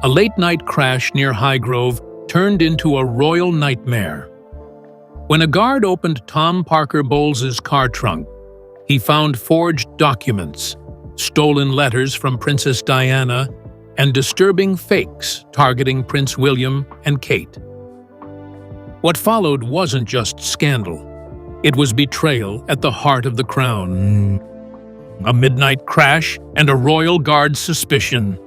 a late-night crash near Highgrove turned into a royal nightmare. When a guard opened Tom Parker Bowles's car trunk, he found forged documents, stolen letters from Princess Diana, and disturbing fakes targeting Prince William and Kate. What followed wasn't just scandal. It was betrayal at the heart of the crown. A midnight crash and a royal guard's suspicion.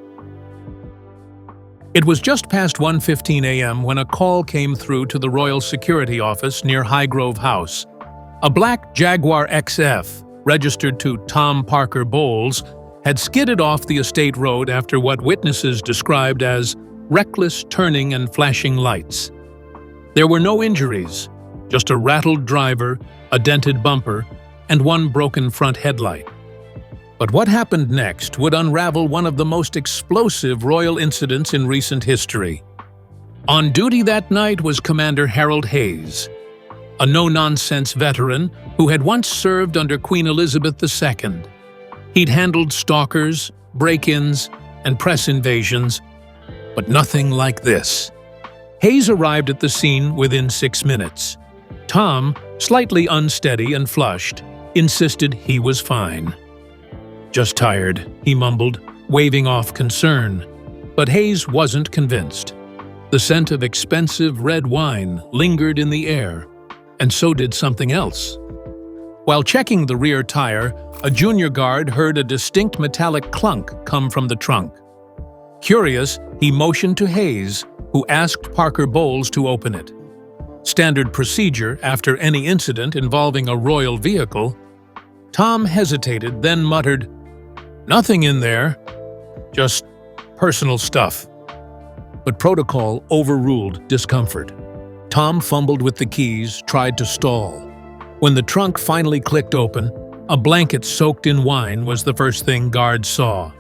It was just past 1:15 a.m. when a call came through to the Royal Security Office near Highgrove House. A black Jaguar XF, registered to Tom Parker Bowles, had skidded off the estate road after what witnesses described as reckless turning and flashing lights. There were no injuries, just a rattled driver, a dented bumper, and one broken front headlight. But what happened next would unravel one of the most explosive royal incidents in recent history. On duty that night was Commander Harold Hayes, a no-nonsense veteran who had once served under Queen Elizabeth II. He'd handled stalkers, break-ins, and press invasions, but nothing like this. Hayes arrived at the scene within 6 minutes. Tom, slightly unsteady and flushed, insisted he was fine. "Just tired," he mumbled, waving off concern. But Hayes wasn't convinced. The scent of expensive red wine lingered in the air, and so did something else. While checking the rear tire, a junior guard heard a distinct metallic clunk come from the trunk. Curious, he motioned to Hayes, who asked Parker Bowles to open it. Standard procedure after any incident involving a royal vehicle. Tom hesitated, then muttered, "Nothing in there. Just personal stuff." But protocol overruled discomfort. Tom fumbled with the keys, tried to stall. When the trunk finally clicked open, a blanket soaked in wine was the first thing guards saw.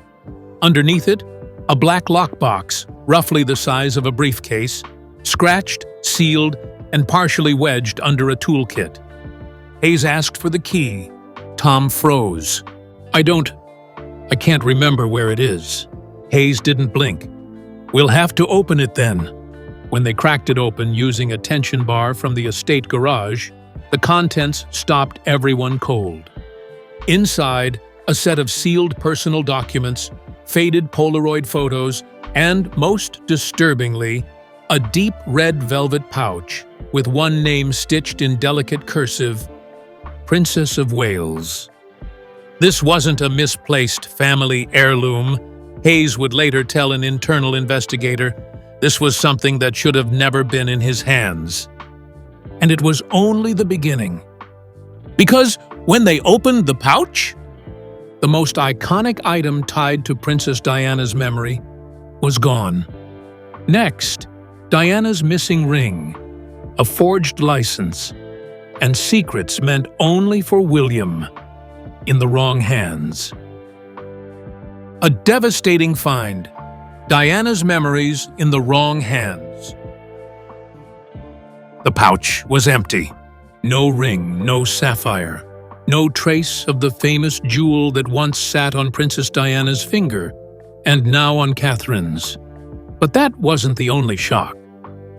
Underneath it, a black lockbox, roughly the size of a briefcase, scratched, sealed, and partially wedged under a toolkit. Hayes asked for the key. Tom froze. I can't remember where it is." Hayes didn't blink. "We'll have to open it then." When they cracked it open using a tension bar from the estate garage, the contents stopped everyone cold. Inside, a set of sealed personal documents, faded Polaroid photos, and, most disturbingly, a deep red velvet pouch with one name stitched in delicate cursive, Princess of Wales. This wasn't a misplaced family heirloom. Hayes would later tell an internal investigator. This was something that should have never been in his hands. And it was only the beginning. Because when they opened the pouch, the most iconic item tied to Princess Diana's memory was gone. Next, Diana's missing ring, a forged license, and secrets meant only for William, in the wrong hands. A devastating find. Diana's memories in the wrong hands. The pouch was empty. No ring, no sapphire, no trace of the famous jewel that once sat on Princess Diana's finger and now on Catherine's. But that wasn't the only shock.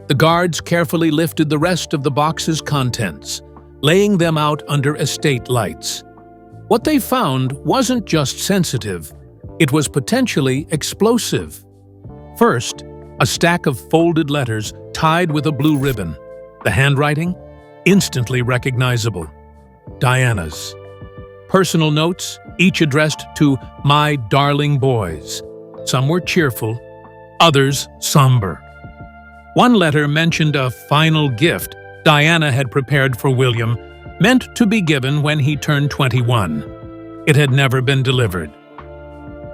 The guards carefully lifted the rest of the box's contents, laying them out under estate lights. What they found wasn't just sensitive, it was potentially explosive. First, a stack of folded letters tied with a blue ribbon. The handwriting? Instantly recognizable. Diana's. Personal notes, each addressed to "my darling boys." Some were cheerful, others somber. One letter mentioned a final gift Diana had prepared for William, meant to be given when he turned 21. It had never been delivered.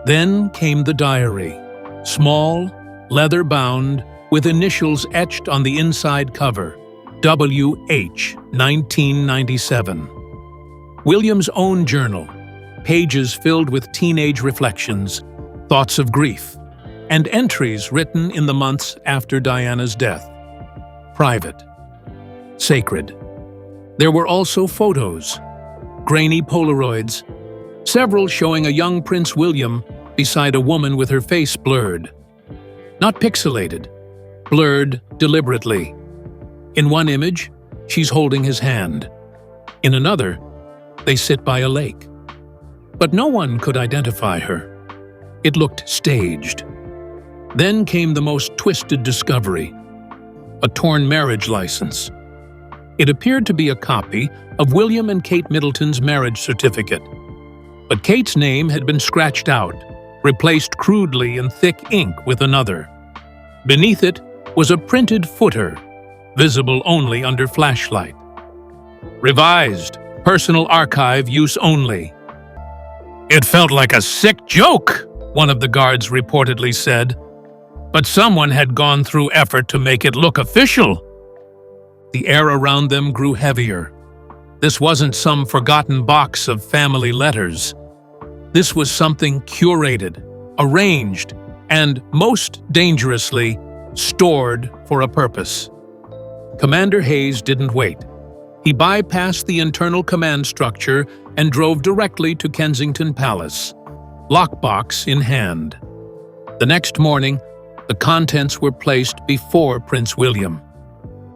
Then came the diary, small, leather-bound, with initials etched on the inside cover, W.H. 1997. William's own journal, pages filled with teenage reflections, thoughts of grief, and entries written in the months after Diana's death. Private. Sacred. There were also photos, grainy Polaroids, several showing a young Prince William beside a woman with her face blurred. Not pixelated, blurred deliberately. In one image, she's holding his hand. In another, they sit by a lake. But no one could identify her. It looked staged. Then came the most twisted discovery: a torn marriage license. It appeared to be a copy of William and Kate Middleton's marriage certificate. But Kate's name had been scratched out, replaced crudely in thick ink with another. Beneath it was a printed footer, visible only under flashlight. Revised, personal archive use only. "It felt like a sick joke," one of the guards reportedly said. "But someone had gone through effort to make it look official." The air around them grew heavier. This wasn't some forgotten box of family letters. This was something curated, arranged, and, most dangerously, stored for a purpose. Commander Hayes didn't wait. He bypassed the internal command structure and drove directly to Kensington Palace, lockbox in hand. The next morning, the contents were placed before Prince William.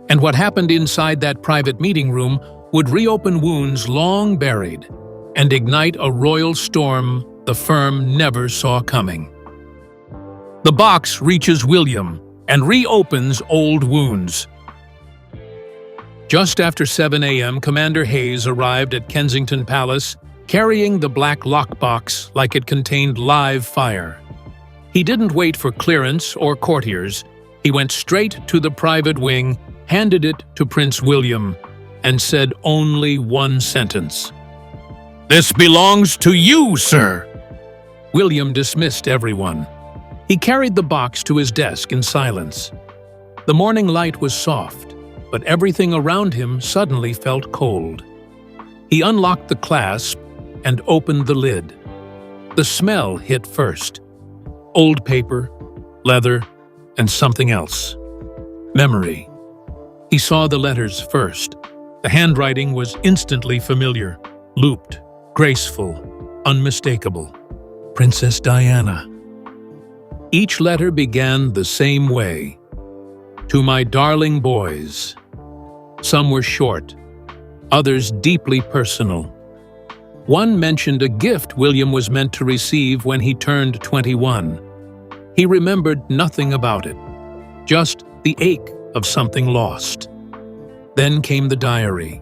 And what happened inside that private meeting room would reopen wounds long buried and ignite a royal storm the firm never saw coming. The box reaches William and reopens old wounds. Just after 7 a.m., Commander Hayes arrived at Kensington Palace carrying the black lockbox like it contained live fire. He didn't wait for clearance or courtiers. He went straight to the private wing, handed it to Prince William, and said only one sentence: "This belongs to you, sir." William dismissed everyone. He carried the box to his desk in silence. The morning light was soft, but everything around him suddenly felt cold. He unlocked the clasp and opened the lid. The smell hit first: old paper, leather, and something else. Memory. He saw the letters first. The handwriting was instantly familiar, looped, graceful, unmistakable. Princess Diana. Each letter began the same way: "To my darling boys." Some were short, others deeply personal. One mentioned a gift William was meant to receive when he turned 21. He remembered nothing about it, just the ache of something lost. Then came the diary,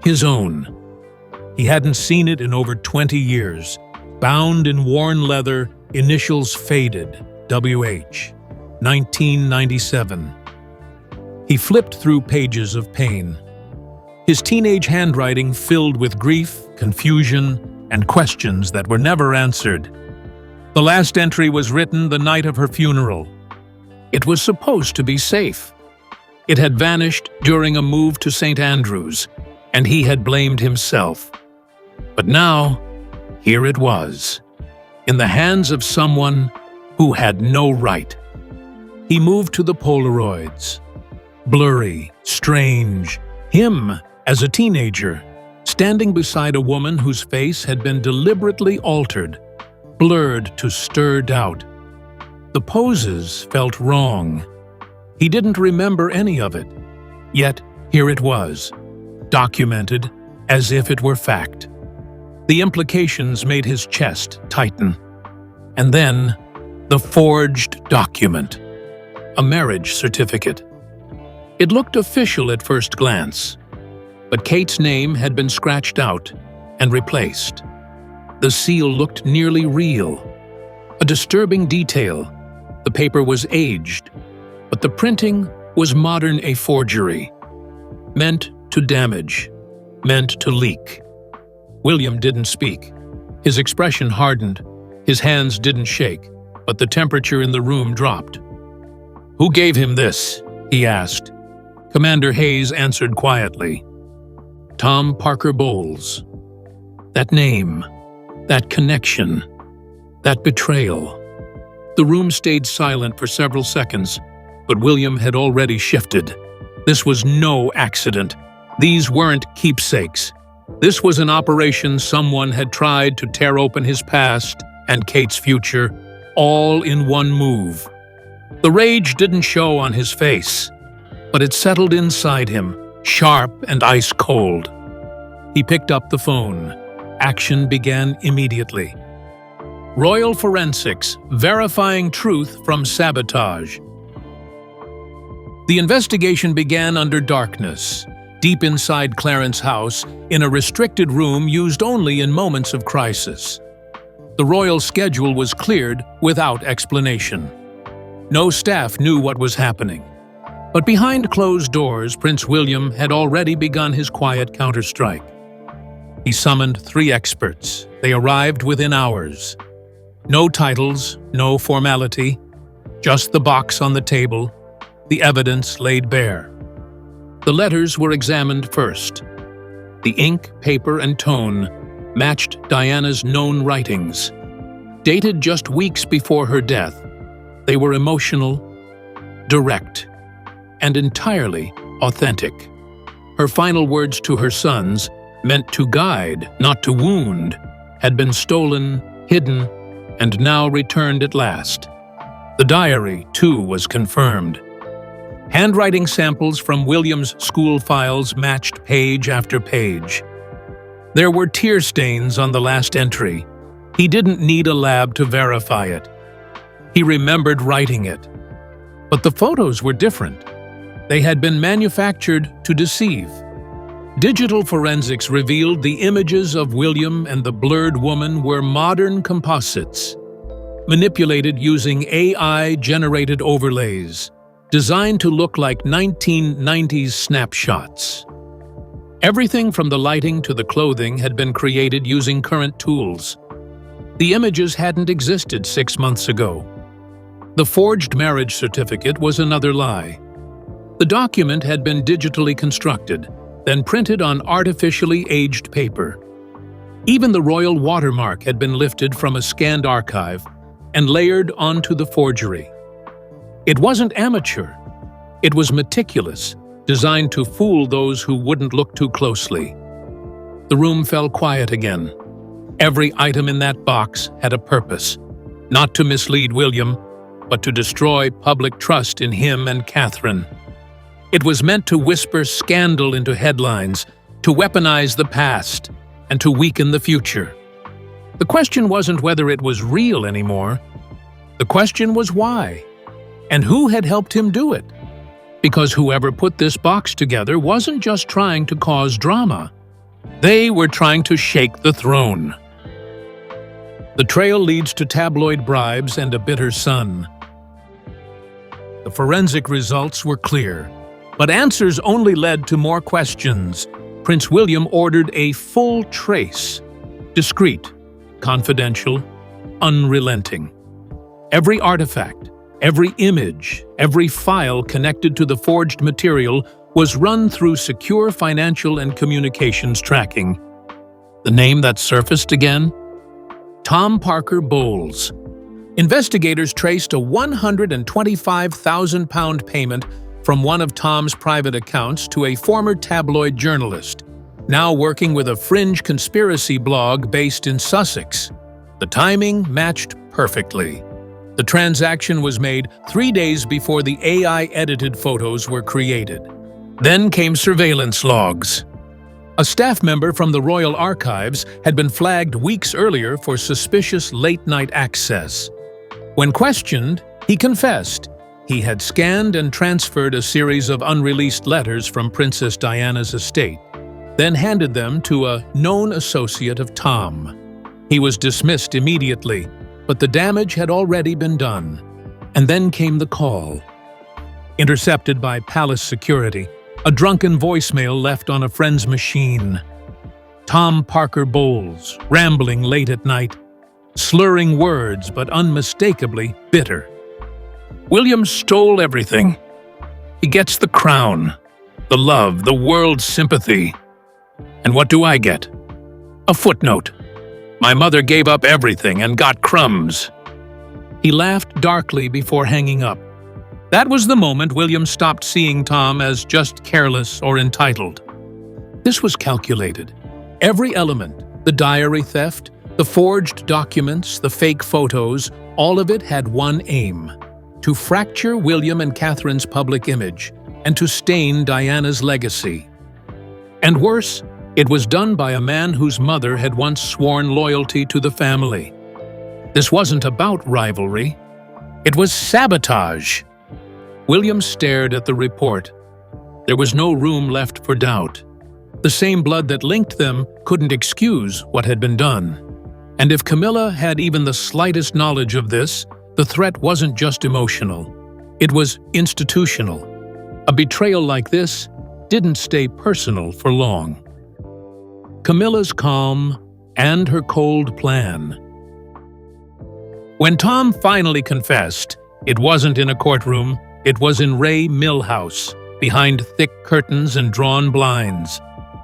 his own. He hadn't seen it in over 20 years, bound in worn leather, initials faded, W.H., 1997. He flipped through pages of pain. His teenage handwriting filled with grief, confusion, and questions that were never answered. The last entry was written the night of her funeral. It was supposed to be safe. It had vanished during a move to St. Andrews, and he had blamed himself. But now, here it was, in the hands of someone who had no right. He moved to the Polaroids. Blurry, strange, him as a teenager, standing beside a woman whose face had been deliberately altered, blurred to stir doubt. The poses felt wrong. He didn't remember any of it. Yet here it was, documented as if it were fact. The implications made his chest tighten. And then, the forged document. A marriage certificate. It looked official at first glance, but Kate's name had been scratched out and replaced. The seal looked nearly real. A disturbing detail: the paper was aged, but the printing was modern, a forgery. Meant to damage, meant to leak. William didn't speak. His expression hardened. His hands didn't shake, but the temperature in the room dropped. "Who gave him this?" he asked. Commander Hayes answered quietly. "Tom Parker Bowles." That name, that connection, that betrayal. The room stayed silent for several seconds, but William had already shifted. This was no accident. These weren't keepsakes. This was an operation someone had tried to tear open his past and Kate's future, all in one move. The rage didn't show on his face, but it settled inside him, sharp and ice-cold. He picked up the phone. Action began immediately. Royal Forensics, verifying truth from sabotage. The investigation began under darkness, deep inside Clarence House, in a restricted room used only in moments of crisis. The royal schedule was cleared without explanation. No staff knew what was happening. But behind closed doors, Prince William had already begun his quiet counterstrike. He summoned 3 experts. They arrived within hours. No titles, no formality, just the box on the table, the evidence laid bare. The letters were examined first. The ink, paper, and tone matched Diana's known writings. Dated just weeks before her death, they were emotional, direct, and entirely authentic. Her final words to her sons, meant to guide, not to wound, had been stolen, hidden, and now returned at last. The diary, too, was confirmed. Handwriting samples from William's school files matched page after page. There were tear stains on the last entry. He didn't need a lab to verify it. He remembered writing it. But the photos were different. They had been manufactured to deceive. Digital forensics revealed the images of William and the blurred woman were modern composites, manipulated using AI-generated overlays, designed to look like 1990s snapshots. Everything from the lighting to the clothing had been created using current tools. The images hadn't existed 6 months ago. The forged marriage certificate was another lie. The document had been digitally constructed, then printed on artificially aged paper. Even the royal watermark had been lifted from a scanned archive and layered onto the forgery. It wasn't amateur. It was meticulous, designed to fool those who wouldn't look too closely. The room fell quiet again. Every item in that box had a purpose, not to mislead William, but to destroy public trust in him and Catherine. It was meant to whisper scandal into headlines, to weaponize the past, and to weaken the future. The question wasn't whether it was real anymore. The question was why, and who had helped him do it. Because whoever put this box together wasn't just trying to cause drama. They were trying to shake the throne. The trail leads to tabloid bribes and a bitter son. The forensic results were clear, but answers only led to more questions. Prince William ordered a full trace, discreet, confidential, unrelenting. Every artifact, every image, every file connected to the forged material was run through secure financial and communications tracking. The name that surfaced again? Tom Parker Bowles. Investigators traced a £125,000 payment from one of Tom's private accounts to a former tabloid journalist, now working with a fringe conspiracy blog based in Sussex. The timing matched perfectly. The transaction was made 3 days before the AI-edited photos were created. Then came surveillance logs. A staff member from the Royal Archives had been flagged weeks earlier for suspicious late-night access. When questioned, he confessed. He had scanned and transferred a series of unreleased letters from Princess Diana's estate, then handed them to a known associate of Tom. He was dismissed immediately, but the damage had already been done. And then came the call. Intercepted by palace security, a drunken voicemail left on a friend's machine. Tom Parker Bowles, rambling late at night, slurring words but unmistakably bitter. William stole everything. He gets the crown, the love, the world's sympathy. And what do I get? A footnote. My mother gave up everything and got crumbs. He laughed darkly before hanging up. That was the moment William stopped seeing Tom as just careless or entitled. This was calculated. Every element, the diary theft, the forged documents, the fake photos, all of it had one aim: to fracture William and Catherine's public image and to stain Diana's legacy. And worse, it was done by a man whose mother had once sworn loyalty to the family. This wasn't about rivalry. It was sabotage. William stared at the report. There was no room left for doubt. The same blood that linked them couldn't excuse what had been done. And if Camilla had even the slightest knowledge of this, the threat wasn't just emotional. It was institutional. A betrayal like this didn't stay personal for long. Camilla's calm and her cold plan. When Tom finally confessed, it wasn't in a courtroom, it was in Ray Mill House, behind thick curtains and drawn blinds.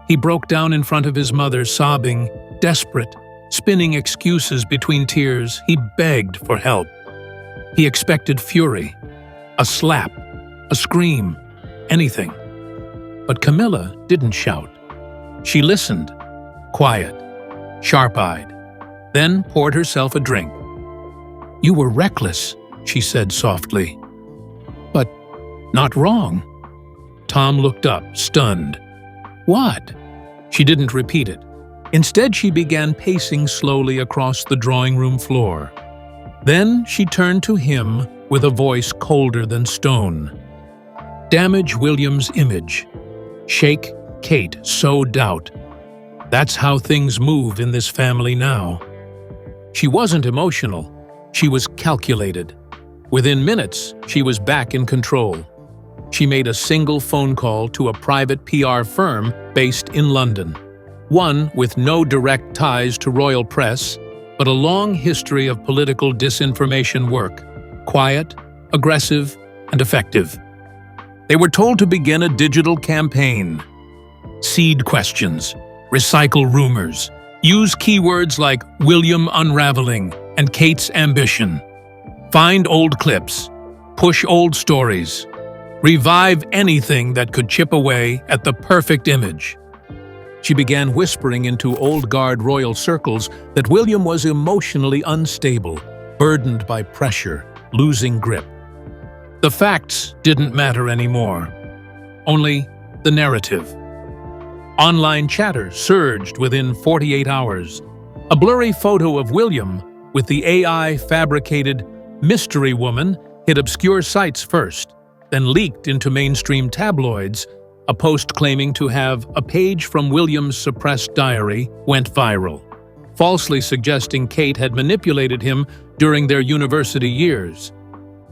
He broke down in front of his mother, sobbing, desperate, spinning excuses between tears. He begged for help. He expected fury, a slap, a scream, anything. But Camilla didn't shout. She listened, quiet, sharp-eyed, then poured herself a drink. "You were reckless," she said softly. "But not wrong." Tom looked up, stunned. "What?" She didn't repeat it. Instead, she began pacing slowly across the drawing room floor. Then she turned to him with a voice colder than stone. "Damage William's image. Shake Kate, sow doubt. That's how things move in this family now." She wasn't emotional. She was calculated. Within minutes, she was back in control. She made a single phone call to a private PR firm based in London. One with no direct ties to royal press, but a long history of political disinformation work. Quiet, aggressive, and effective. They were told to begin a digital campaign. Seed questions, recycle rumors, use keywords like William unraveling and Kate's ambition. Find old clips, push old stories, revive anything that could chip away at the perfect image. She began whispering into old guard royal circles that William was emotionally unstable, burdened by pressure, losing grip. The facts didn't matter anymore, only the narrative. Online chatter surged within 48 hours. A blurry photo of William with the AI-fabricated mystery woman hit obscure sites first, then leaked into mainstream tabloids. A post claiming to have a page from William's suppressed diary went viral, falsely suggesting Kate had manipulated him during their university years.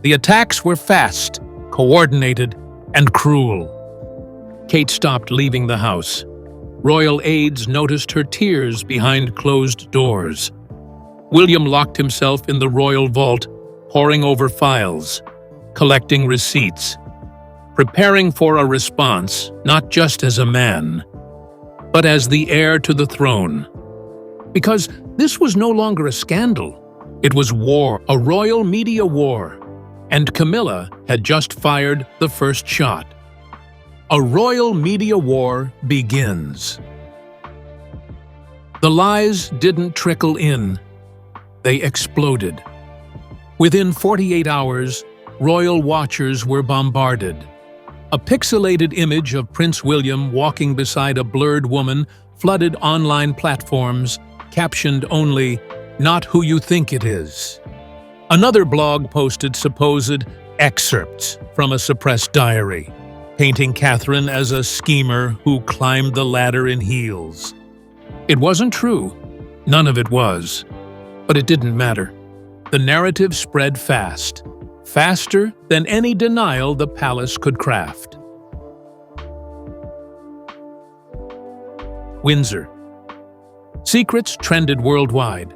The attacks were fast, coordinated, and cruel. Kate stopped leaving the house. Royal aides noticed her tears behind closed doors. William locked himself in the royal vault, poring over files, collecting receipts, preparing for a response, not just as a man, but as the heir to the throne. Because this was no longer a scandal. It was war, a royal media war, and Camilla had just fired the first shot. A royal media war begins. The lies didn't trickle in. They exploded. Within 48 hours, royal watchers were bombarded. A pixelated image of Prince William walking beside a blurred woman flooded online platforms, captioned only, "Not who you think it is." Another blog posted supposed excerpts from a suppressed diary, painting Catherine as a schemer who climbed the ladder in heels. It wasn't true. None of it was. But it didn't matter. The narrative spread fast. Faster than any denial the palace could craft. Windsor. Secrets trended worldwide.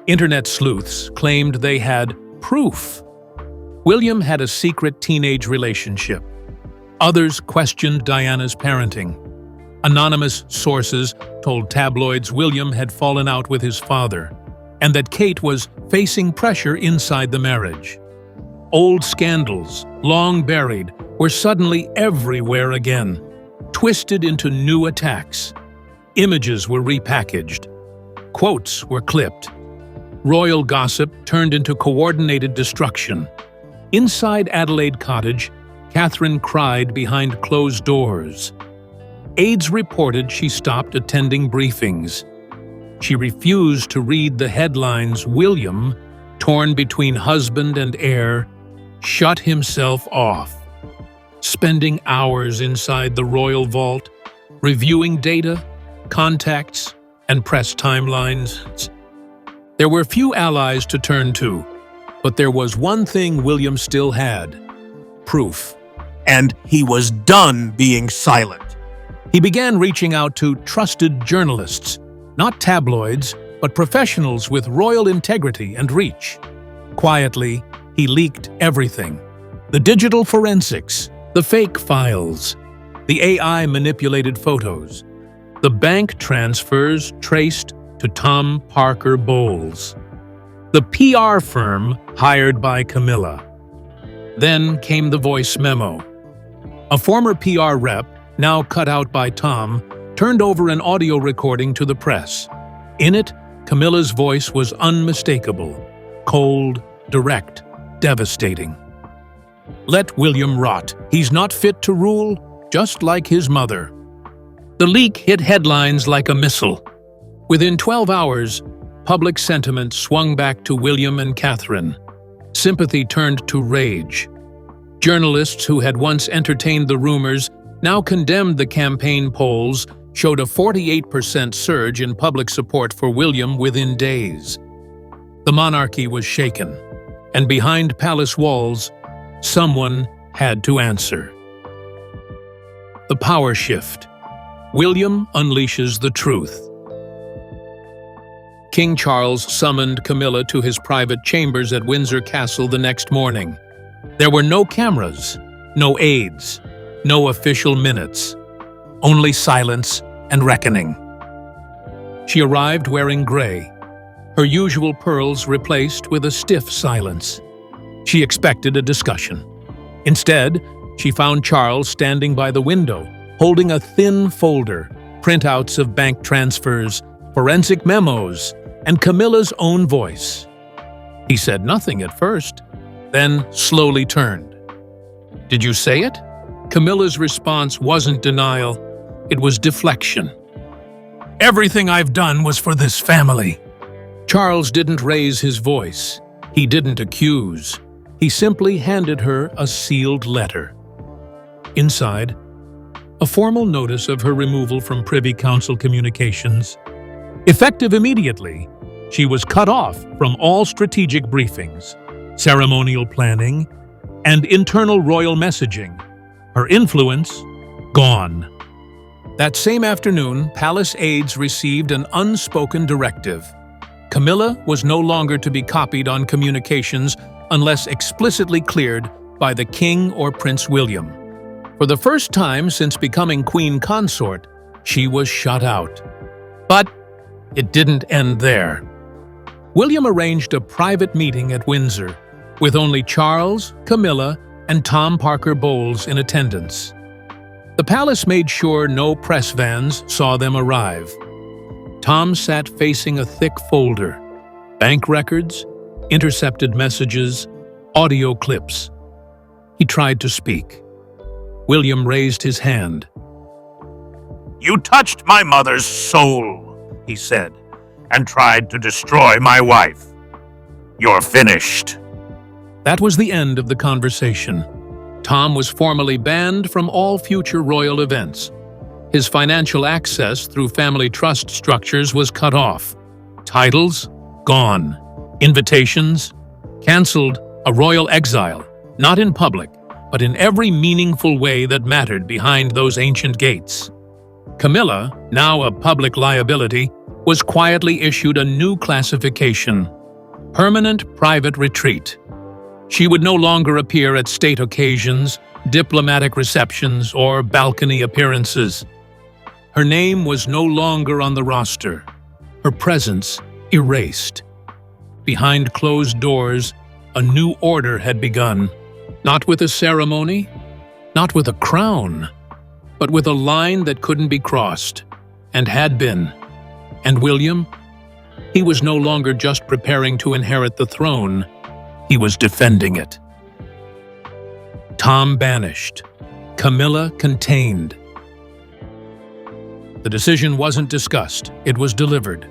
Internet sleuths claimed they had proof. William had a secret teenage relationship. Others questioned Diana's parenting. Anonymous sources told tabloids William had fallen out with his father, and that Kate was facing pressure inside the marriage. Old scandals, long buried, were suddenly everywhere again, twisted into new attacks. Images were repackaged. Quotes were clipped. Royal gossip turned into coordinated destruction. Inside Adelaide Cottage, Catherine cried behind closed doors. Aides reported she stopped attending briefings. She refused to read the headlines. William, torn between husband and heir, shut himself off, spending hours inside the royal vault, reviewing data, contacts, and press timelines. There were few allies to turn to, but there was one thing William still had: proof. And he was done being silent. He began reaching out to trusted journalists, not tabloids, but professionals with royal integrity and reach. Quietly, he leaked everything: the digital forensics, the fake files, the AI-manipulated photos, the bank transfers traced to Tom Parker Bowles, the PR firm hired by Camilla. Then came the voice memo. A former PR rep, now cut out by Tom, turned over an audio recording to the press. In it, Camilla's voice was unmistakable, cold, direct, devastating. Let William rot. He's not fit to rule, just like his mother. The leak hit headlines like a missile. Within 12 hours, public sentiment swung back to William and Catherine. Sympathy turned to rage. Journalists who had once entertained the rumors now condemned the campaign. Polls showed a 48% surge in public support for William within days. The monarchy was shaken, and behind palace walls, someone had to answer. The power shift. William unleashes the truth. King Charles summoned Camilla to his private chambers at Windsor Castle the next morning. There were no cameras, no aides, no official minutes, only silence and reckoning. She arrived wearing gray, her usual pearls replaced with a stiff silence. She expected a discussion. Instead, she found Charles standing by the window, holding a thin folder, printouts of bank transfers, forensic memos, and Camilla's own voice. He said nothing at first, then slowly turned. "Did you say it?" Camilla's response wasn't denial, it was deflection. "Everything I've done was for this family." Charles didn't raise his voice. He didn't accuse. He simply handed her a sealed letter. Inside, a formal notice of her removal from Privy Council communications. Effective immediately, she was cut off from all strategic briefings, ceremonial planning, and internal royal messaging. Her influence gone. That same afternoon, palace aides received an unspoken directive. Camilla was no longer to be copied on communications unless explicitly cleared by the King or Prince William. For the first time since becoming Queen Consort, she was shut out. But it didn't end there. William arranged a private meeting at Windsor, with only Charles, Camilla, and Tom Parker Bowles in attendance. The palace made sure no press vans saw them arrive. Tom sat facing a thick folder: bank records, intercepted messages, audio clips. He tried to speak. William raised his hand. "You touched my mother's soul," he said, "and tried to destroy my wife. You're finished." That was the end of the conversation. Tom was formally banned from all future royal events. His financial access through family trust structures was cut off. Titles, gone. Invitations, cancelled. A royal exile, not in public, but in every meaningful way that mattered behind those ancient gates. Camilla, now a public liability, was quietly issued a new classification: permanent private retreat. She would no longer appear at state occasions, diplomatic receptions, or balcony appearances. Her name was no longer on the roster, her presence erased. Behind closed doors, a new order had begun, not with a ceremony, not with a crown, but with a line that couldn't be crossed, and had been. And William? He was no longer just preparing to inherit the throne, he was defending it. Tom banished. Camilla contained. The decision wasn't discussed, it was delivered.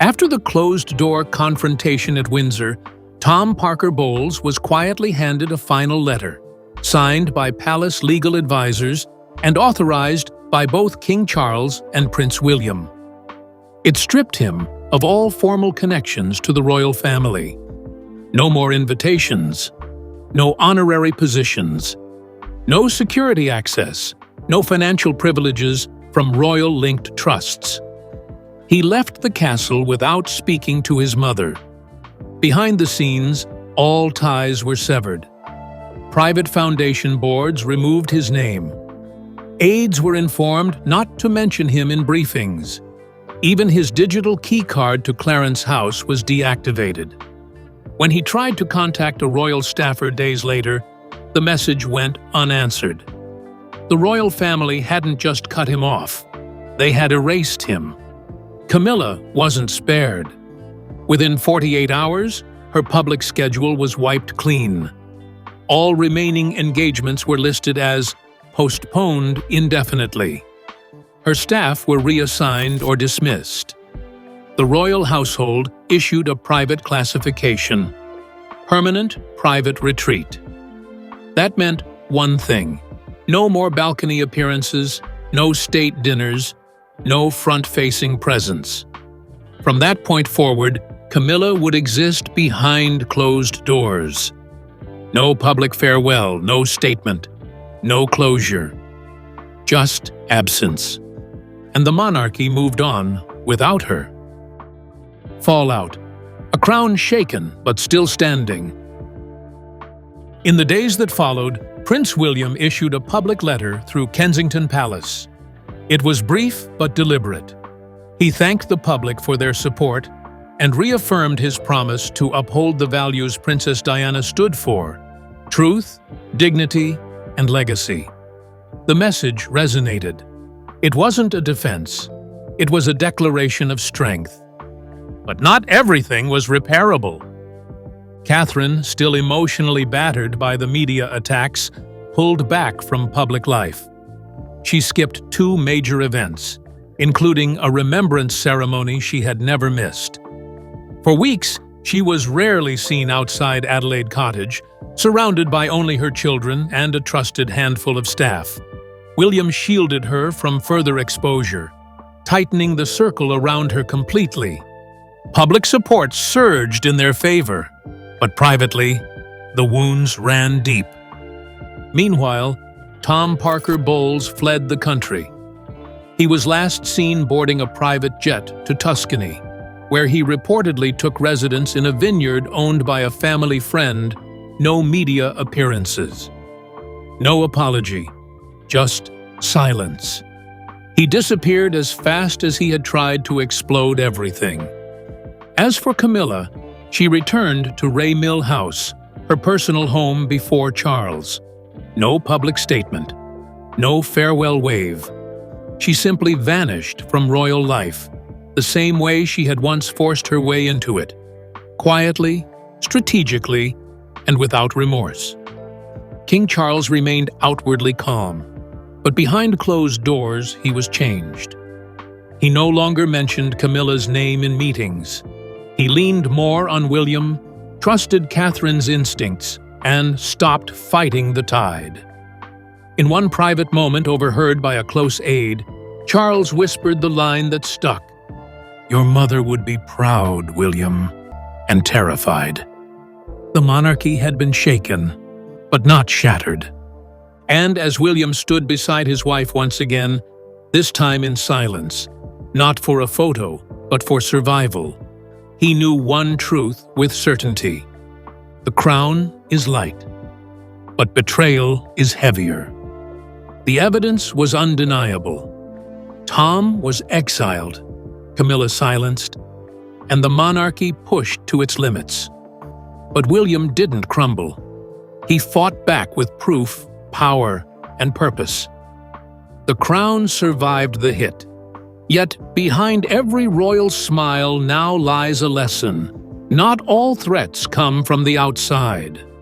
After the closed-door confrontation at Windsor, Tom Parker Bowles was quietly handed a final letter, signed by palace legal advisors and authorized by both King Charles and Prince William. It stripped him of all formal connections to the royal family. No more invitations, no honorary positions, no security access, no financial privileges from royal-linked trusts. He left the castle without speaking to his mother. Behind the scenes, all ties were severed. Private foundation boards removed his name. Aides were informed not to mention him in briefings. Even his digital keycard to Clarence House was deactivated. When he tried to contact a royal staffer days later, the message went unanswered. The royal family hadn't just cut him off, they had erased him. Camilla wasn't spared. Within 48 hours, her public schedule was wiped clean. All remaining engagements were listed as postponed indefinitely. Her staff were reassigned or dismissed. The royal household issued a private classification: permanent private retreat. That meant one thing: no more balcony appearances, no state dinners, no front-facing presence. From that point forward, Camilla would exist behind closed doors. No public farewell, no statement, no closure. Just absence. And the monarchy moved on without her. Fallout. A crown shaken, but still standing. In the days that followed, Prince William issued a public letter through Kensington Palace. It was brief but deliberate. He thanked the public for their support and reaffirmed his promise to uphold the values Princess Diana stood for: truth, dignity, and legacy. The message resonated. It wasn't a defense. It was a declaration of strength. But not everything was repairable. Catherine, still emotionally battered by the media attacks, pulled back from public life. She skipped 2 major events, including a remembrance ceremony she had never missed. For weeks, she was rarely seen outside Adelaide Cottage, surrounded by only her children and a trusted handful of staff. William shielded her from further exposure, tightening the circle around her completely. Public support surged in their favor, but privately, the wounds ran deep. Meanwhile, Tom Parker Bowles fled the country. He was last seen boarding a private jet to Tuscany, where he reportedly took residence in a vineyard owned by a family friend. No media appearances. No apology, just silence. He disappeared as fast as he had tried to explode everything. As for Camilla, she returned to Raymill House, her personal home before Charles. No public statement, no farewell wave. She simply vanished from royal life, the same way she had once forced her way into it, quietly, strategically, and without remorse. King Charles remained outwardly calm, but behind closed doors he was changed. He no longer mentioned Camilla's name in meetings. He leaned more on William, trusted Catherine's instincts, and stopped fighting the tide. In one private moment overheard by a close aide, Charles whispered the line that stuck: "Your mother would be proud, William," and terrified. The monarchy had been shaken, but not shattered. And as William stood beside his wife once again, this time in silence, not for a photo, but for survival, he knew one truth with certainty: the crown is light, but betrayal is heavier. The evidence was undeniable. Tom was exiled, Camilla silenced, and the monarchy pushed to its limits. But William didn't crumble. He fought back with proof, power, and purpose. The crown survived the hit. Yet behind every royal smile now lies a lesson: not all threats come from the outside.